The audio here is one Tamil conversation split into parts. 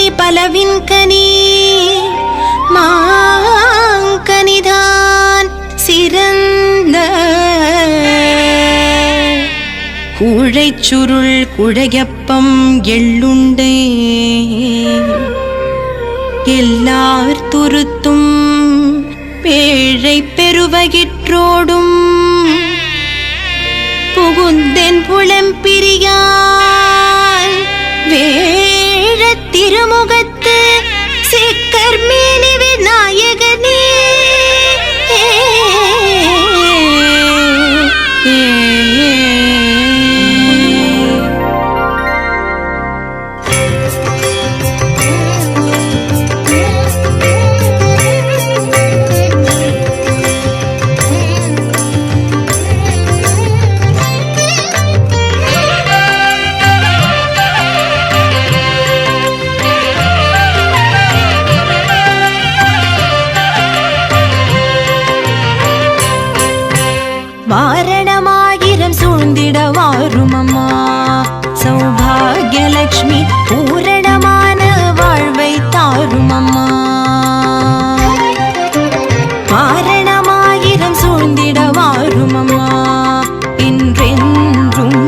கனி பலவின் கனி மாங்கனிதான் சிறந்த கூழைச் சுருள் குழையப்பம் எள்ளுண்டே எல்லார் துருத்தும் பேழை பெருவகிற்றோடும் புகுந்தென் புலம்பிரியான் வேழத் திருமுகத்து சிக்கர் மேனி விநாயகனே வாரணமாயிரம் சூழ்ந்திட வாரும் அம்மா சௌபாகியலக்ஷ்மி பூரணமான வாழ்வை தாரும் அம்மா வாரணமாயிரம் சூழ்ந்திட வாரும் அம்மா என்றென்றும்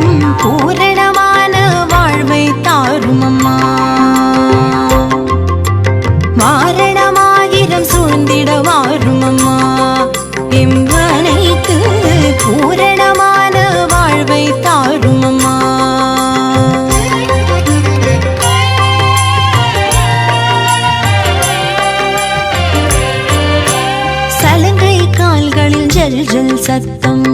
பூரணமான வாழ்வை தாரும் அம்மா வாரணமாயிரம் சூழ்ந்திட வாரும் அம்மா எம்மனைக்கு பூரணமான வாழ்வை தாரும் அம்மா சலங்கை கால்களில் ஜல் ஜல் சத்தம்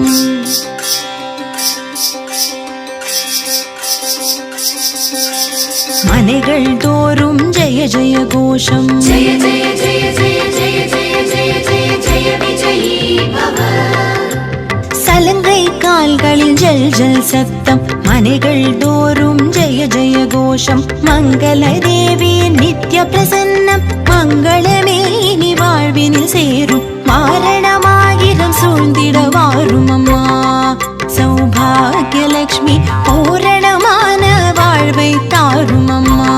மனைகள் தோறும் ஜெய ஜெய கோஷம் ஜெய ஜெய ஜெய ஜெய ஜெய ஜெய ஜெய ஜெய ஜெய விஜயீ பவ சலங்கை கால்களில் ஜல் ஜல் சத்தம் மனைகள் தோறும் ஜெய ஜெய கோஷம் மங்கள தேவி நித்ய பிரசன்னம் மங்களமே நீ வாழ்வினில் சேரும் வாரணமாயிரம் சூழ்ந்திட வாரும் அம்மா சௌபாகியலக்ஷ்மி பூரணமான வாழ்வை தாரும் அம்மா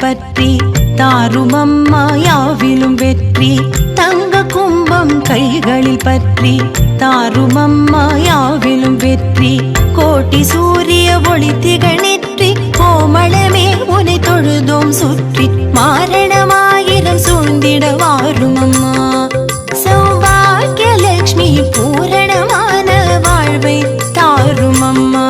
பற்றி தாரும் அம்மா யாவிலும் வெற்றி தங்க கும்பம் கைகளில் பற்றி தாரும் அம்மா யாவிலும் வெற்றி கோட்டி சூரிய ஒளி திகழ்நெற்றி கோமளமே உனை தொழுதோம் சுற்றி மாரணமாயிரம் சூழ்ந்திட வாரும் அம்மா சௌபாகியலக்ஷ்மி பூரணமான வாழ்வை தாரும் அம்மா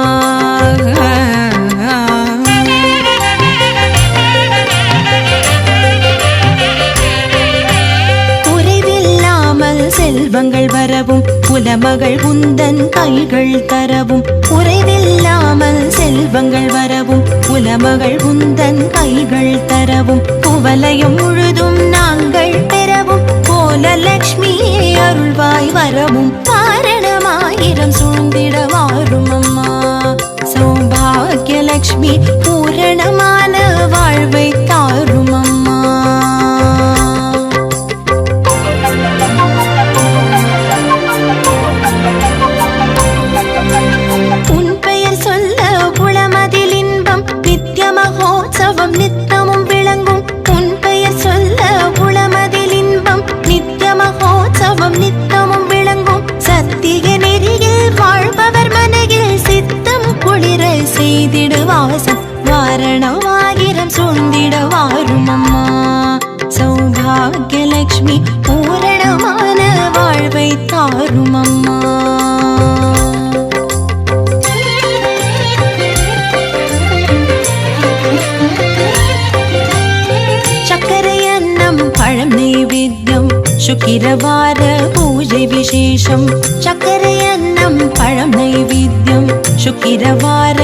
செல்வங்கள் வரவும் குலமகள் உந்தன் கைகள் தரவும் குறைவில்லாமல் செல்வங்கள் வரவும் குலமகள் உந்தன் கைகள் தரவும் குவலயம் முழுதும் நாங்கள் பெறவும் கோலலக்ஷ்மியே அருள்வாய் வரவும் காரணமாயிரம் சூழ்ந்திட வாரும் அம்மா சௌபாகியலக்ஷ்மி பூரணமான வாழ்வை தாரும் அம்மா மகோத்சவம் நித்தமும் விளங்கும் உன் பெயர் சொல்ல உளமதில் இன்பம் நித்திய மகோத்சவம் நித்தமும் விளங்கும் சத்திய நெறியில் வாழ்பவர் மனையில் சித்தம் குளிர செய்திடு வாசம் வாரணமாயிரம் சூழ்ந்திட வாரும் அம்மா சௌபாகியலக்ஷ்மி பூரணமான வாழ்வை தாரும் அம்மா பழம் நைவேத்யம் சுக்கிரவார பூஜை விசேஷம் சக்கரை அன்னம் பழம் நைவேத்யம் சுக்கிரவார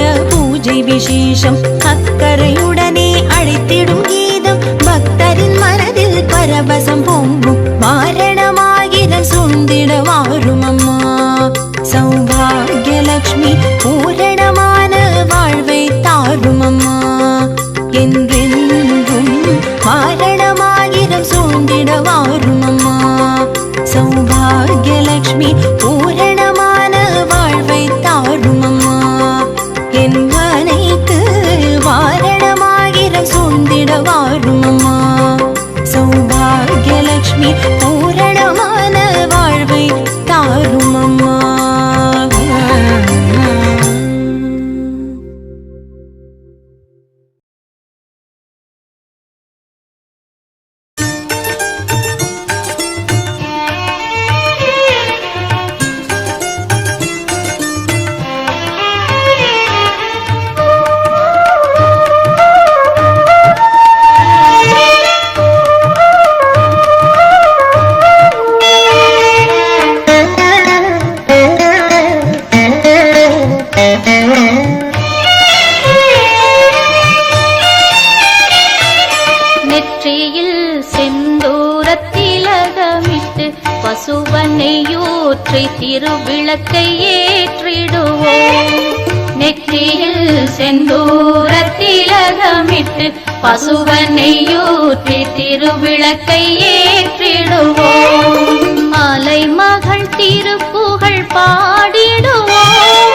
பூஜை விசேஷம் அக்கறையுடனே அழைத்திடும் கீதம் பக்தரின் மனதில் பரவசம் பொங்கும் வாரணமாகிதம் சூழ்ந்திட வாரும் அம்மா சௌபாகியலக்ஷ்மி பூரணமான வாழ்வை தாரும் அம்மா என்றென்றும் வாரணமாகிதம் சூழ்ந்திட வாரும் அம்மா சௌபாகியலக்ஷ்மி பூரணமான வாழ்வை தாரும் அம்மா என் மனைக்கு வாரணமாகிதம் சூழ்ந்திட வாரும் அம்மா சௌபாகியலக்ஷ்மி பூரணமான வாழ்வை தாரும் அம்மா பசுவனையூற்றி திருவிளக்கை ஏற்றிடுவோம் நெற்றியில் செந்தூர திலகமிட்டு பசுவனையூற்றி திருவிளக்கை ஏற்றிடுவோம் அலைமகள் திருப்புகழ் பாடிடுவோம்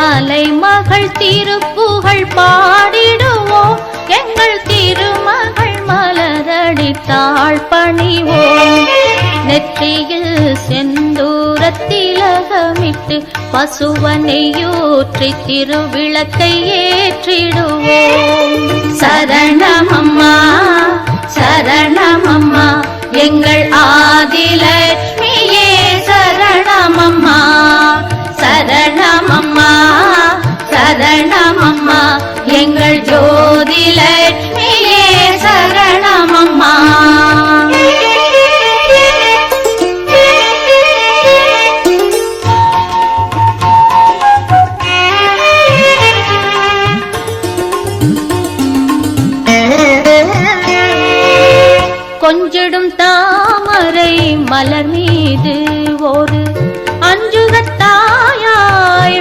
அலைமகள் திருப்புகழ் பாடிடுவோம் எங்கள் திருமகள் மலரடித்தாள் பணிவோம் நெற்றியில் செந்தூர திலகமிட்டு பசுவனையூற்றி திருவிளக்கை ஏற்றிடுவோம் சரணமம்மா சரணமம்மா எங்கள் ஆதிலட்சுமியே சரணமம்மா சரணமம்மா சரணமம்மா எங்கள் ஜோதிலட்சுமியே சரணமம்மா கொஞ்சிடும் தாமரை மலர் மீது ஒரு அஞ்சுகத்தாயாய்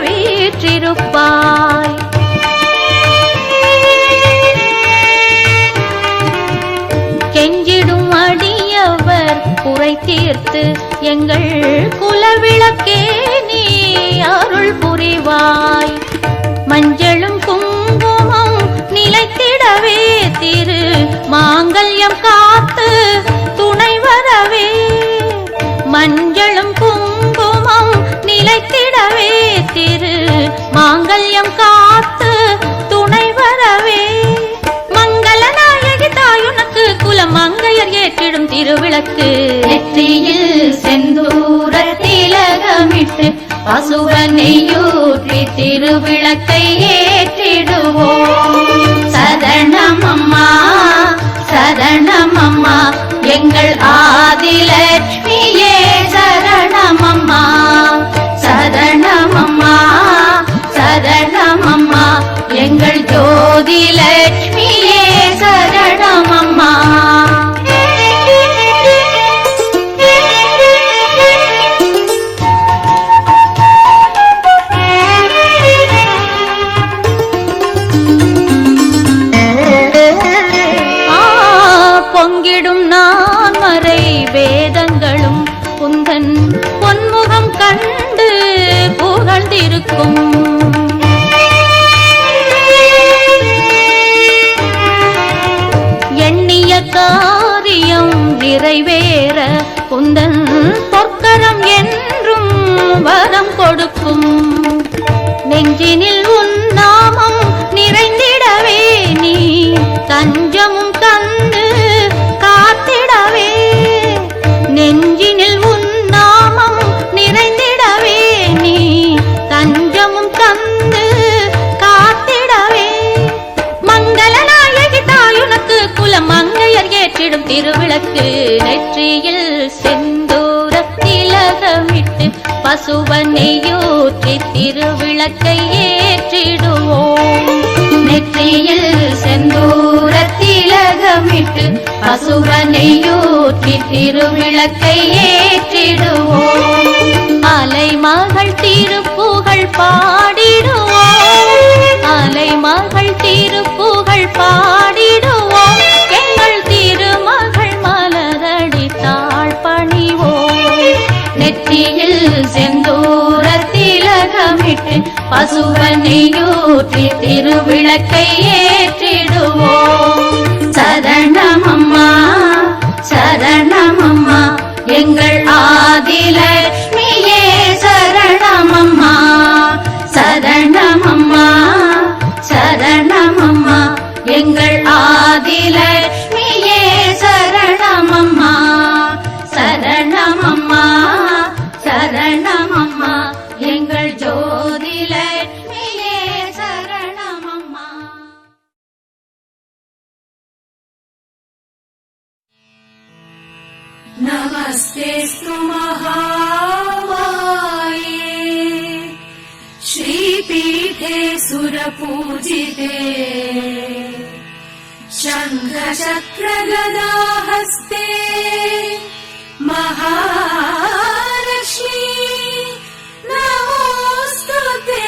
வீற்றிருப்பாய் கெஞ்சிடும் அடியவர் குறை தீர்த்து எங்கள் குலவிளக்கே நீ அருள் புரிவாய் மஞ்சளும் குங்குமம் நிலைத்திடவே திரு மாங்கல்யம் காத்து துணை வரவே மஞ்சளும் குங்குமம் நிலைத்திடவே திரு மாங்கல்யம் காத்து துணை வரவே மங்கள நாயகி தாயுனக்கு குலமங்கையர் ஏற்றிடும் திருவிளக்கு நெற்றியில் செந்தூர திலகமிட்டு பசுவனையூற்றி திருவிளக்கை ஏற்றிடுவோம் சரணமம்மா சரணமம்மா எங்கள் ஆதிலட்சுமியே சரணமம்மா சரணமம்மா சரணமம்மா எங்கள் ஜோதிலட்சுமியே சரணமம்மா பொங்கிடும் நான்மறை வேதங்களும் குந்தன் பொன்முகம் கண்டு புகழ்ந்திருக்கும் எண்ணிய காரியம் நிறைவேற குந்தன் பொற்கரம் என்றும் வரம் கொடுக்கும் நெஞ்சினில் உன் நாமம் நிறைந்திடவே நீ தஞ்சமும் தந்து காத்திடவே நெஞ்சினில் உன் நாமம் நிறைந்திடவே நீ தஞ்சமும் தந்து காத்திடவே மங்கள நாயகி தாயுனக்கு குலமங்கையர் ஏற்றிடும் திருவிளக்கு நெற்றியில் செந்தூர திலகமிட்டு பசுவனையூற்றி திருவிளக்கை ஏற்றிடுவோம் நெற்றியில் செந்தூர திலகமிட்டு பசுவனையூற்றி திருவிளக்கை ஏற்றிடுவோம். அலைமகள் திருப்புகழ் பாடிடுவோம். அலைமகள் திருப்புகழ் பாடிடுவோம். எங்கள் திருமகள் மலரடி தாழ் பணிவோம். நெற்றியில் செந்தூர திலகமிட்டு பசுவனையூற்றி திருவிளக்கை ஏற்றிடுவோம். சரணமம்மா சரணமம்மா எங்கள் ஆதிலட்சுமியே சரணமம்மா. சரணமம்மா சரணமம்மா எங்கள் ஆதிலட்சுமியே சரணமம்மா. சரணமம்மா சரணமம்மா எங்கள் ஜோதிலட்சுமியே சரணமம்மா. नमस्तेस्तु महामाये श्रीपीठे सुरपूजिते शङ्खचक्रगदाहस्ते महालक्ष्मी नमोस्तुते.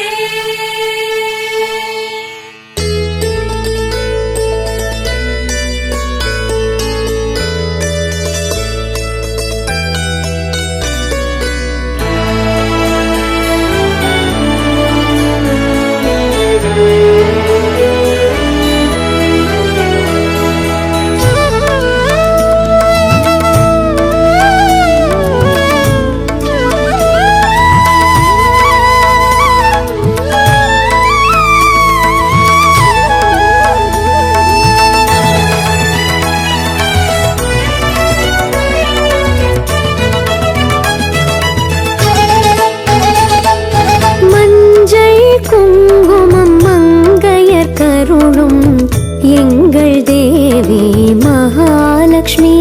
மகாலட்சுமி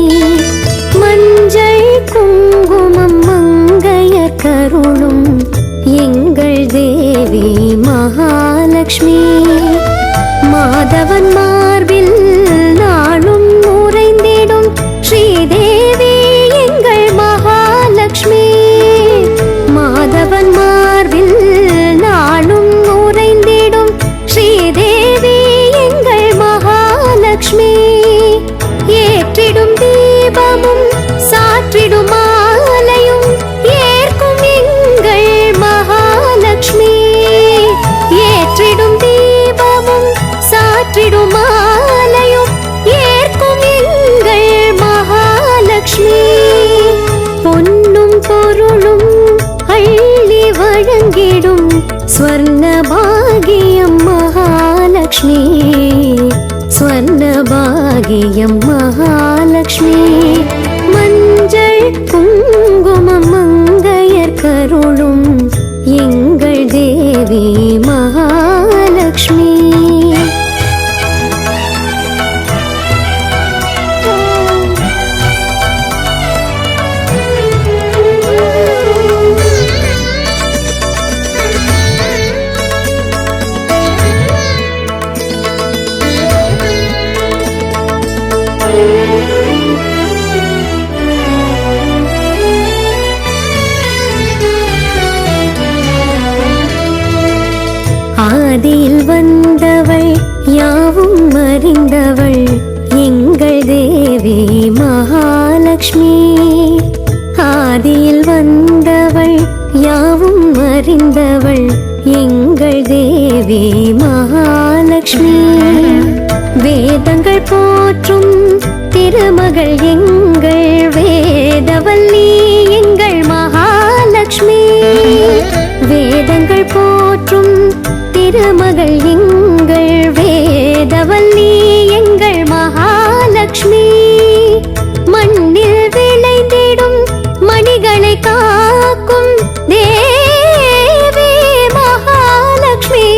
மஞ்சள் குங்குமம் மங்கையர் கருளும் எங்கள் தேவி மகாலட்சுமி. மாதவன் மார்பில் நாளும் உறைந்திடும் ஸ்ரீதேவி எங்கள் மகாலட்சுமி. மாதவன் மார்பில் நாளும் உறைந்திடும் ஸ்ரீதேவி எங்கள் மகாலட்சுமி. ஏற்றிடும் தீபமும் சாற்றிடும் மாலையும் ஏற்கும் எங்கள் மகாலட்சுமி. ஏற்றிடும் தீபமும் சாற்றிடும் மாலையும் ஏற்கும் எங்கள் மகாலட்சுமி. பொன்னும் பொருளும் அள்ளி வழங்கிடும் ஸ்வர்ண பாகியம் மகாலட்சுமி. ஸ்வர்ண பாகியம் மகாலட்சுமி. மஞ்சள் குங்குமம் மங்கையர் கருளும் எங்கள் தேவி மகாலட்சுமி. ஆதியில் வந்தவள் யாவும் அறிந்தவள் எங்கள் தேவி மகாலட்சுமி. ஆதியில் வந்தவள் யாவும் அறிந்தவள் எங்கள் தேவி மகாலட்சுமி. வேதங்கள் போற்றும் திருமகள் எங்கள் வேதவல்லி எங்கள் மகாலட்சுமி. வேதங்கள் போற்றும் திருமகள் எங்கள் வேதவல்லி எங்கள் மகாலட்சுமி. மண்ணில் விளைந்திடும் மணிகளை காக்கும் தேவி மகாலட்சுமி.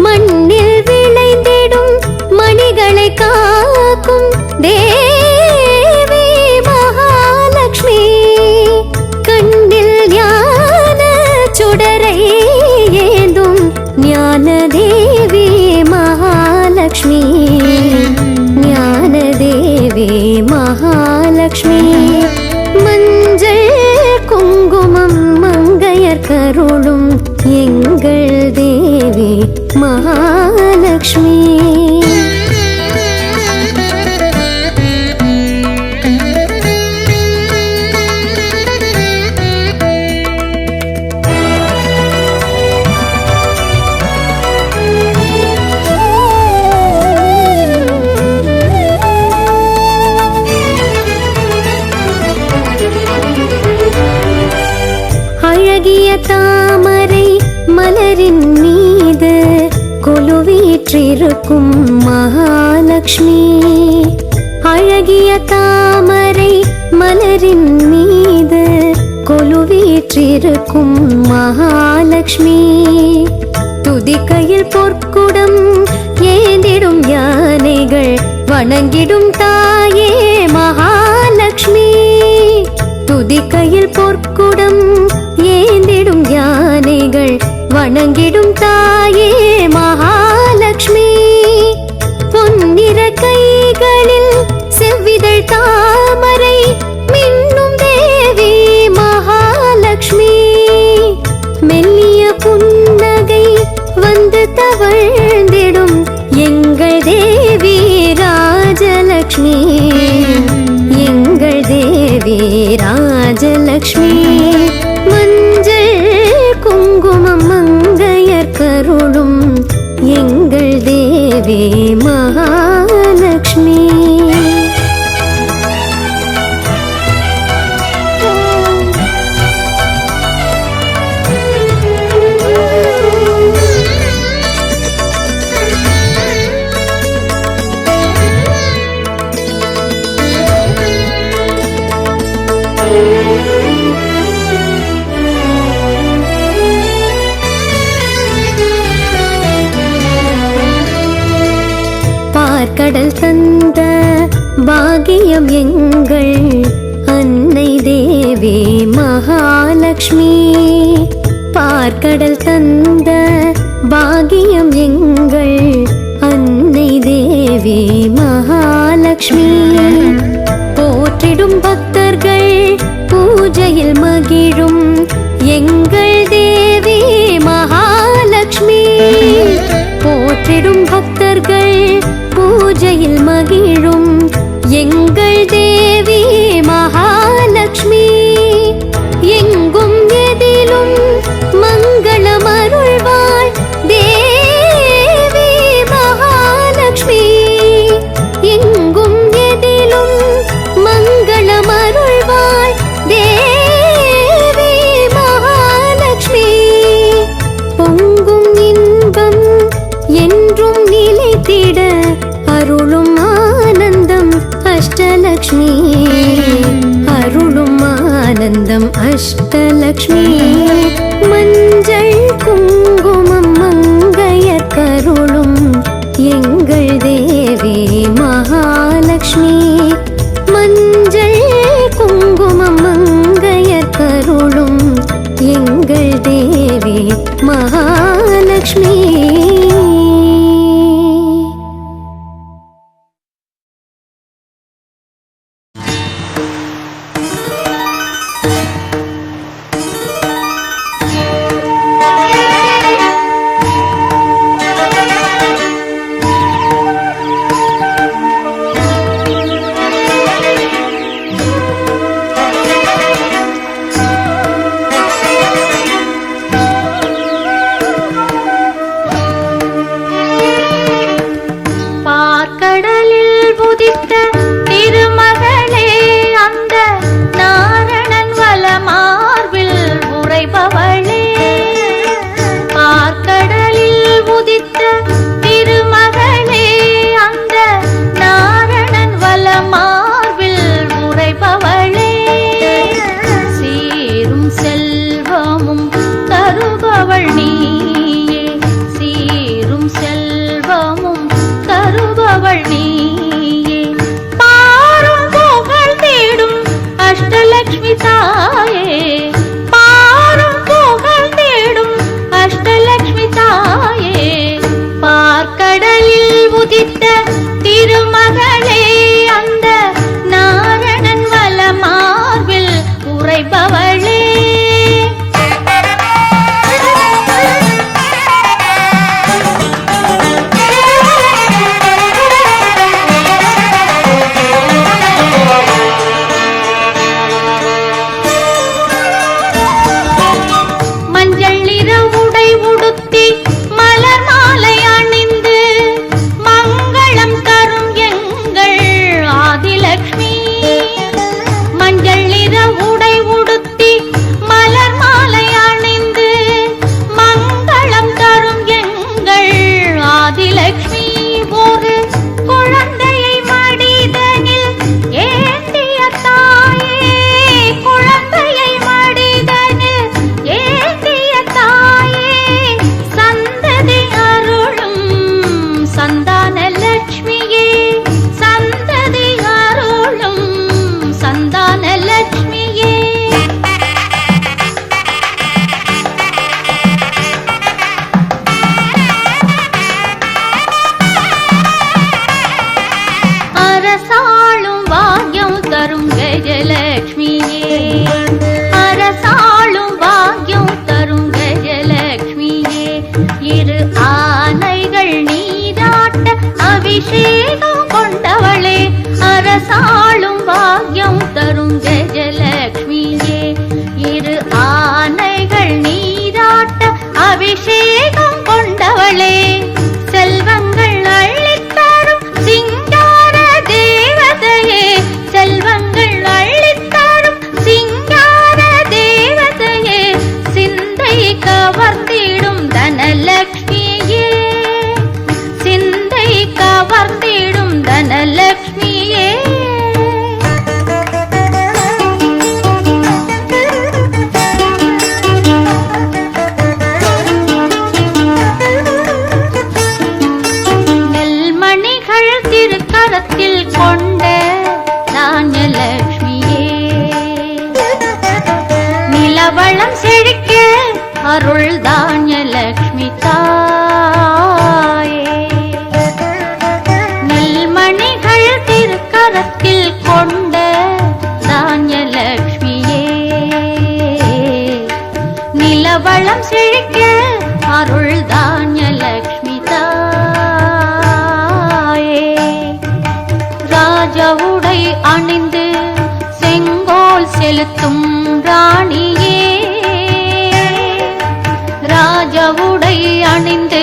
மண்ணில் விளைந்திடும் மணிகளை காக்கும் தேவி மகாலட்சுமி. கண்ணில் ஞான சுடரை ஏந்தும் ஞான தேவி மகாலட்சுமி. அழகிய தாமரை மலரின் மீது கொலுவீற்றிருக்கும் மகாலட்சுமி. அழகிய தாமரை மலரின் மீது கொலுவீற்றிருக்கும் மகாலட்சுமி. துதிக்கையில் பொற்குடம் ஏந்திடும் யானைகள் வணங்கிடும் தாயே மகாலட்சுமி. துதிக்கையில் பொற்குடம் ஏந்திடும் யானைகள் வணங்கிடும் தாயே மகாலட்சுமி. பொன்னிற கைகளில் செவ்விதழ் தாமரை மின்னும் தேவி மகாலட்சுமி. மெல்லிய புன்னகை வந்து தவழ்ந்திடும் எங்கள் தேவி ராஜலட்சுமி. எங்கள் தேவி ராஜலட்சுமி. மஞ்சள் குங்குமம் மங்கையர் கருளும் எங்கள் தேவி மகாலட்சுமி. பார்க்கடல் தந்த பாகியம் எங்கள் அன்னை தேவி மகாலட்சுமி. பார்க்கடல் தந்த பாகியம் எங்கள் அன்னை தேவி மகாலட்சுமி. போற்றிடும் பக்தர்கள் பூஜையில் மகிழும் எங்கள் தேவி மகாலட்சுமி. போற்றிடும் பக்தர்கள் பூஜையில் மகிழும் எங்கள் தேவி மகாலட்சுமி. எங்கும் எதிலும் மங்களம் அருள்வாள் தேவி மகாலட்சுமி. எங்கும் எதிலும் மங்களம் அருள்வாள் தேவி மகாலட்சுமி. பொங்கும் இன்பம் என்றும் நிலைத்திட அருளும் ஆனந்தம் அஷ்டலக்ஷ்மி. அருளும் ஆனந்தம் அஷ்டலக்ஷ்மி. மஞ்சள் குங்குமம் மங்கையர் கருளும் எங்கள் தேவி மகாலட்சுமி. மஞ்சள் குங்குமம் மங்கையர் கருளும் எங்கள் தேவி மகாலட்சுமி. இரு ஆனைகள் நீராட்ட அபிஷேகம் கொண்டவளே அரசாளும் பாக்யம் தரும் ஜெயலக்ஷ்மியே இரு ஆனைகள் நீராட்ட அபிஷேகம் கொண்டவளே செல்வங்கள் அள்ளித்தரும் சிங்கார தேவதையே செல்வங்கள் அள்ளித்தரும் சிங்கார தேவதையே சிந்தை கவர்ந்திடும் தனலக்ஷ்மியே சிந்தை கவர்ந்திடும் தனலக்ஷ்மியே திருக்கரத்தில் கொண்ட தானியலக்ஷ்மியே நிலவளம் செழிக்க அருள் தானியலக்ஷ்மி தாயே நெல்மணிகள் திருக்கரத்தில் கொண்ட தானியலக்ஷ்மியே நிலவளம் செழிக்க அருள் தானியலக்ஷ்மி ராஜவுடை அணிந்து செங்கோல் செலுத்தும் ராணியே ராஜவுடை அணிந்து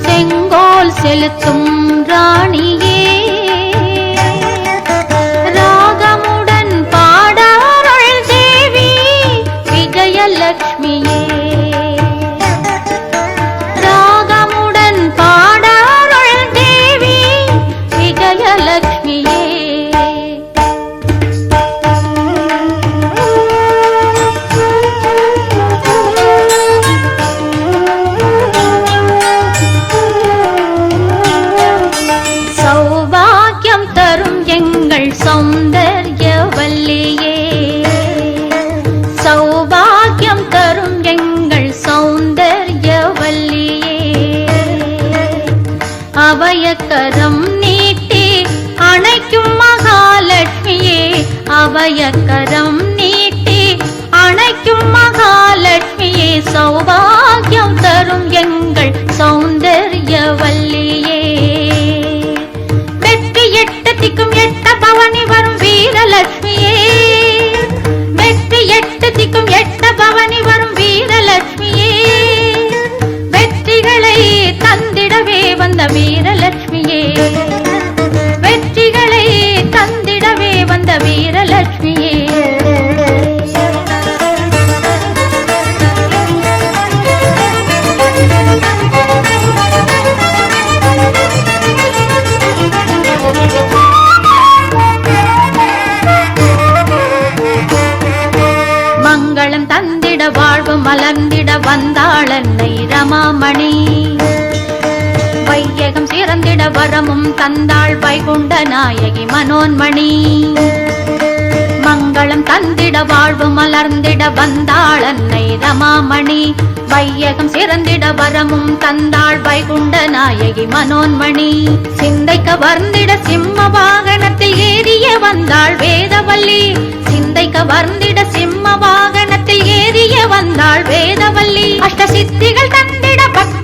செங்கோல் செலுத்தும் ராணியே ராகமுடன் பாடாருள் தேவி விஜயலக்ஷ்மியே ராகமுடன் பாடாருள் தேவி விஜயலக்ஷ்மியே சௌபாக்கியம் தரும் எங்கள் சௌந்தர்யவல்லியே சௌபாக்கியம் தரும் எங்கள் சௌந்தர்யவல்லியே அபயக்கரம் நீட்டி அணைக்கும் மகாலட்சுமியே அபயக்கரம் நீட்டி அணைக்கும் மகாலட்சுமியே சௌபாக்கியம் தரும் எங்கள் சௌந்தர்யவல்லியே வெற்றி எட்டத்திக்கும் எட்ட பவனி வரும் வீரலட்சுமியே வெற்றி எட்டத்திக்கும் எட்ட பவனி வரும் வீரலட்சுமியே வெற்றிகளை தந்திடவே வந்த வீரலட்சுமியே வெற்றிகளை தந்திடவே வந்த வீரலட்சுமியே மங்களம் தந்திட வாழ்வு மலர்ந்திட வந்தாளன்னை ரமாமணி வையகம் சிறந்திட வரமும் தந்தாள் வைகுண்ட நாயகி மனோன்மணி மங்களம் தந்திட வாழ்வு மலர்ந்திட வந்தாளன்னை ரமாமணி வையகம் சிறந்திட வரமும் தந்தாள் வைகுண்ட நாயகி மனோன்மணி சிந்தை கவர்ந்திட சிம்ம வாகனத்தில் ஏறிய வந்தாள் வேதவல்லி சிந்தை கவர்ந்திட சிம்ம வாகனத்தில் ஏறிய வந்தாள் வேதவல்லி அஷ்ட சித்திகள் தந்திட பக்தி